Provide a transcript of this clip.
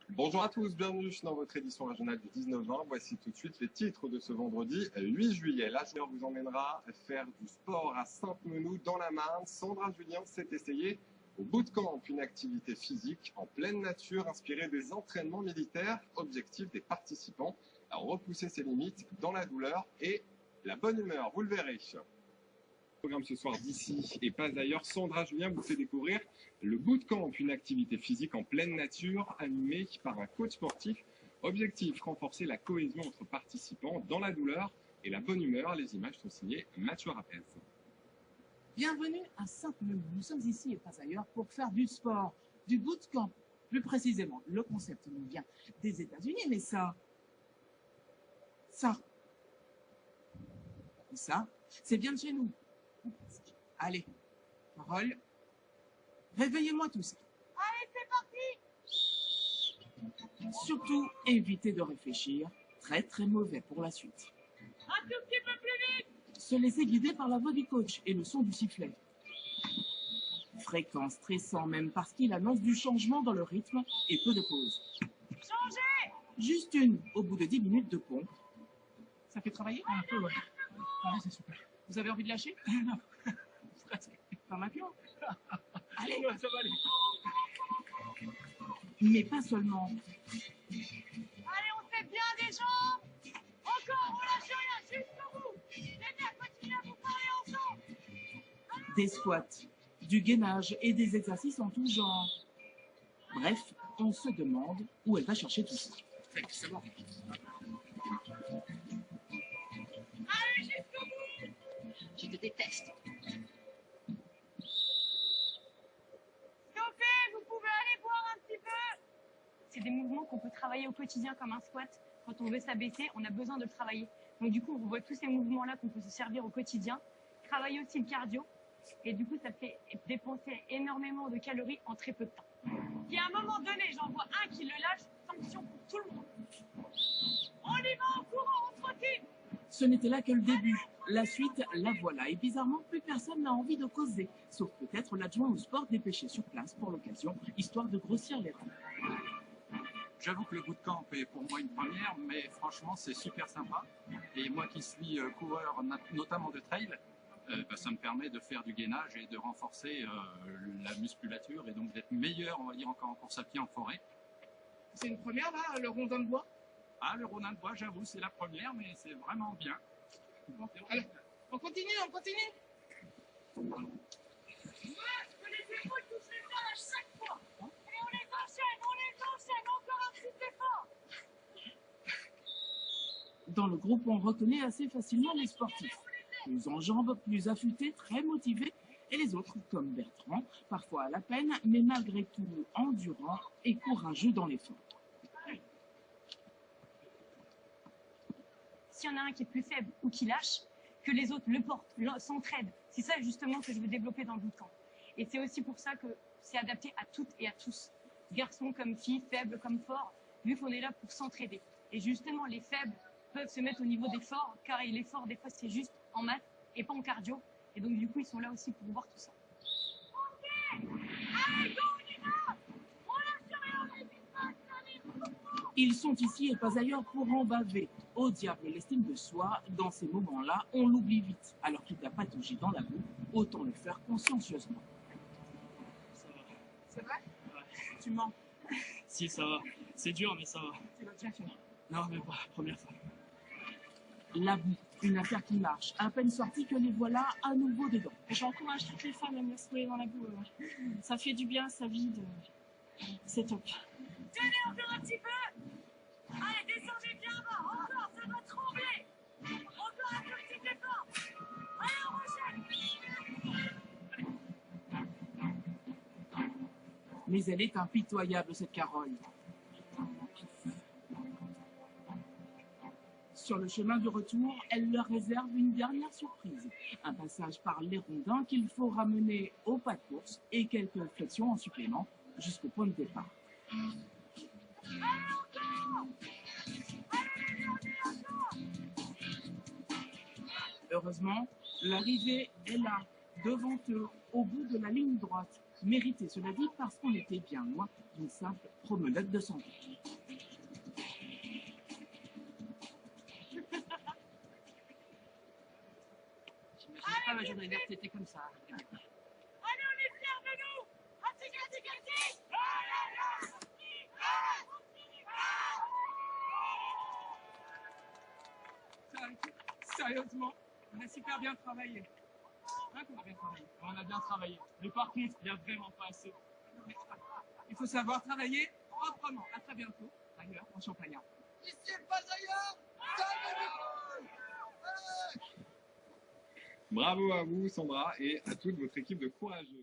Bonjour à tous, bienvenue dans votre édition régionale du 19-20. Voici tout de suite les titres de ce vendredi 8 juillet. La journée vous emmènera faire du sport à Sainte-Menou dans la Marne. Sandra Julien s'est essayée au bootcamp, une activité physique en pleine nature inspirée des entraînements militaires. Objectif des participants, à repousser ses limites dans la douleur et la bonne humeur, vous le verrez. Programme ce soir d'ici et pas ailleurs, Sandra Julien vous fait découvrir le bootcamp, une activité physique en pleine nature animée par un coach sportif. Objectif, renforcer la cohésion entre participants dans la douleur et la bonne humeur. Les images sont signées Mathieu Rapez. Bienvenue à Sainte-Menou. Nous sommes ici et pas ailleurs pour faire du sport, du bootcamp. Plus précisément, le concept nous vient des États-Unis, mais ça, c'est bien de chez nous. Allez, Carole, réveillez-moi tous. Allez, c'est parti! Surtout, évitez de réfléchir. Très très mauvais pour la suite. Un tout petit peu plus vite! Se laisser guider par la voix du coach et le son du sifflet. Fréquent, stressant même parce qu'il annonce du changement dans le rythme et peu de pauses. Changez! Juste une, au bout de 10 minutes de pompe. Ça fait travailler? Un peu, ouais. Ouais, c'est super. Vous avez envie de lâcher? Non, presque. Pas maintenant. Allez, Ouais, ça va aller. mais pas seulement. Allez, on fait bien des jambes! Encore, on lâche rien, jusqu'au bout! Les mères, continuez à vous parler ensemble! Des squats, du gainage et des exercices en tout genre. Bref, on se demande où elle va chercher tout ça. C'est bon. Allez, jusqu'au bout! Je te déteste. Sophie, vous pouvez aller boire un petit peu? C'est des mouvements qu'on peut travailler au quotidien comme un squat. Quand on veut s'abaisser, on a besoin de le travailler. Donc du coup, on voit tous ces mouvements-là qu'on peut se servir au quotidien. Travailler aussi le cardio. Et du coup, ça fait dépenser énormément de calories en très peu de temps. Puis à un moment donné, j'en vois un qui le lâche, sanction pour tout le monde. On y va en courant, on trottine! Ce n'était là que le début. La suite, la voilà. Et bizarrement, plus personne n'a envie de causer. Sauf peut-être l'adjoint au sport dépêché sur place pour l'occasion, histoire de grossir les rangs. J'avoue que le bootcamp est pour moi une première, mais franchement c'est super sympa. Et moi qui suis coureur notamment de trail, ça me permet de faire du gainage et de renforcer la musculature et donc d'être meilleur, on va dire, encore en course à pied en forêt. C'est une première là, le rondin de bois? Ah, le rondin de bois, j'avoue, c'est la première, mais c'est vraiment bien. Bon, allez, on continue, on continue. Ouais, que les épaules touchent les balles à chaque fois! Et on les enchaîne, encore un petit effort! Dans le groupe, on reconnaît assez facilement les sportifs. Plus en jambes, plus affûtés, très motivés. Et les autres, comme Bertrand, parfois à la peine, mais malgré tout endurant et courageux dans l'effort. S'il y en a un qui est plus faible ou qui lâche, que les autres le portent, s'entraident. C'est ça justement que je veux développer dans le bootcamp. Et c'est aussi pour ça que c'est adapté à toutes et à tous. Garçons comme filles, faibles comme forts, vu qu'on est là pour s'entraider. Et justement, les faibles peuvent se mettre au niveau des forts, car les forts, des fois, c'est juste en maths et pas en cardio. Et donc, du coup, ils sont là aussi pour voir tout ça. Allez, go, on y va! On lâche rien, on n'hésite pas, allez, Ils sont ici et pas ailleurs pour en baver. Au diable l'estime de soi, dans ces moments-là, on l'oublie vite. Alors qu'il a patauger dans la boue, autant le faire consciencieusement. Ça va. C'est vrai? Ouais. Tu mens. Si, ça va. C'est dur, mais ça va. Tu l'as déjà fait. Non, mais pas. Première fois. La boue, une affaire qui marche. À peine sortie que les voilà à nouveau dedans. J'encourage toutes les femmes à venir se rouler dans la boue. Ça fait du bien, ça vide. C'est top. tenez encore un petit peu! Allez, descendez bien bas, encore, ça va trembler! Encore un tout petit effort! Allez, on enchaîne! Mais elle est impitoyable, cette Carole. Sur le chemin du retour, elle leur réserve une dernière surprise. Un passage par les rondins qu'il faut ramener au pas de course et quelques flexions en supplément jusqu'au point de départ. Heureusement, L'arrivée est là, devant eux, au bout de la ligne droite. Mérité, cela dit, parce qu'on était bien loin d'une simple promenade de santé. J'imagine pas ma journée verte était comme ça. Allez, on est fiers de nous. Sérieusement, on a super bien travaillé. Hein, qu'on a bien travaillé. On a bien travaillé. Mais par contre, il n'y a vraiment pas assez. Il faut savoir travailler proprement. À très bientôt, ailleurs, en Champagnat. Ici et pas ailleurs. Bravo à vous, Sandra, et à toute votre équipe de courageux.